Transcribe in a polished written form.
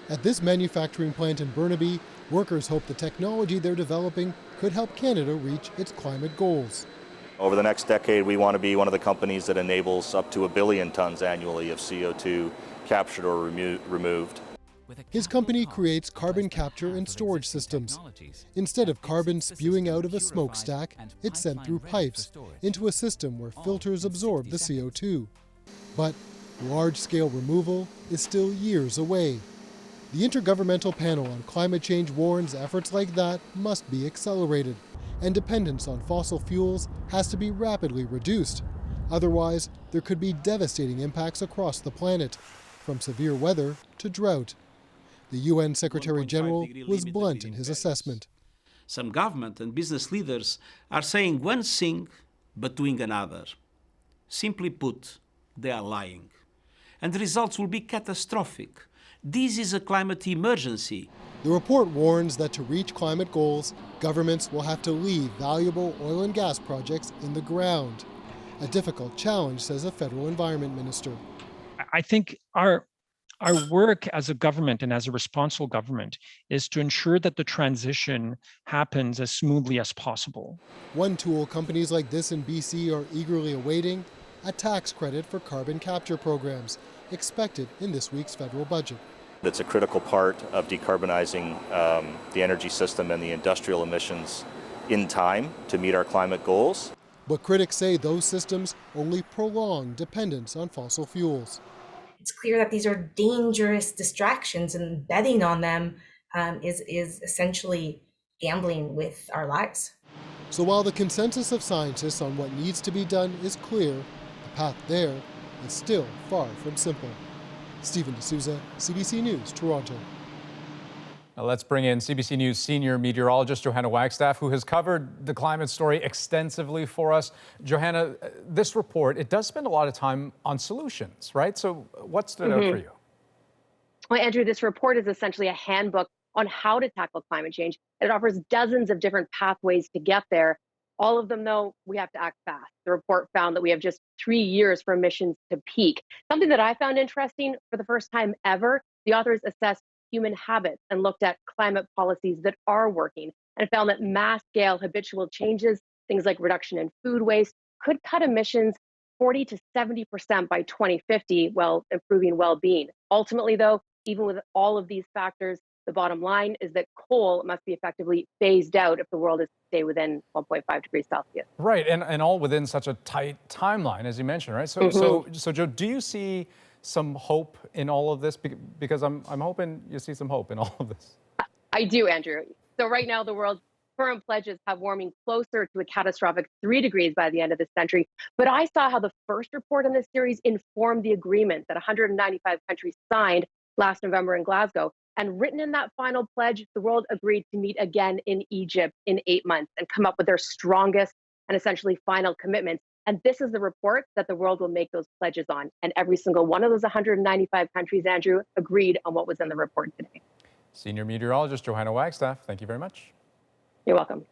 At this manufacturing plant in Burnaby, workers hope the technology they're developing could help Canada reach its climate goals. Over the next decade, we want to be one of the companies that enables up to 1 billion tons annually of CO2 captured or removed. His company creates carbon capture and storage systems. Instead of carbon spewing out of a smokestack, it's sent through pipes into a system where filters absorb the CO2. But large-scale removal is still years away. The Intergovernmental Panel on Climate Change warns efforts like that must be accelerated, and dependence on fossil fuels has to be rapidly reduced. Otherwise, there could be devastating impacts across the planet, from severe weather to drought. The UN Secretary General was blunt in his assessment. Some government and business leaders are saying one thing but doing another. Simply put, they are lying. And the results will be catastrophic. This is a climate emergency. The report warns that to reach climate goals, governments will have to leave valuable oil and gas projects in the ground. A difficult challenge, says a federal environment minister. I think our work as a government and as a responsible government is to ensure that the transition happens as smoothly as possible. One tool companies like this in BC are eagerly awaiting, a tax credit for carbon capture programs, expected in this week's federal budget. It's a critical part of decarbonizing the energy system and the industrial emissions in time to meet our climate goals. But critics say those systems only prolong dependence on fossil fuels. It's clear that these are dangerous distractions, and betting on them is essentially gambling with our lives. So while the consensus of scientists on what needs to be done is clear, the path there is still far from simple. Stephen D'Souza, CBC News, Toronto. Now let's bring in CBC News senior meteorologist Johanna Wagstaff, who has covered the climate story extensively for us. Johanna, this report, it does spend a lot of time on solutions, right? So what stood out for you? Well, Andrew, this report is essentially a handbook on how to tackle climate change. It offers dozens of different pathways to get there. All of them, though, we have to act fast. The report found that we have just 3 years for emissions to peak. Something that I found interesting, for the first time ever, the authors assessed human habits and looked at climate policies that are working and found that mass-scale habitual changes, things like reduction in food waste, could cut emissions 40 to 70% by 2050 while improving well-being. Ultimately, though, even with all of these factors, the bottom line is that coal must be effectively phased out if the world is to stay within 1.5 degrees Celsius. Right, and all within such a tight timeline, as you mentioned, right? So Joe, do you see some hope in all of this? Because I'm hoping you see some hope in all of this. I do, Andrew. So right now, the world's current pledges have warming closer to a catastrophic 3 degrees by the end of this century. But I saw how the first report in this series informed the agreement that 195 countries signed last November in Glasgow. And written in that final pledge, the world agreed to meet again in Egypt in 8 months and come up with their strongest and essentially final commitments. And this is the report that the world will make those pledges on. And every single one of those 195 countries, Andrew, agreed on what was in the report today. Senior meteorologist Johanna Wagstaff, thank you very much. You're welcome.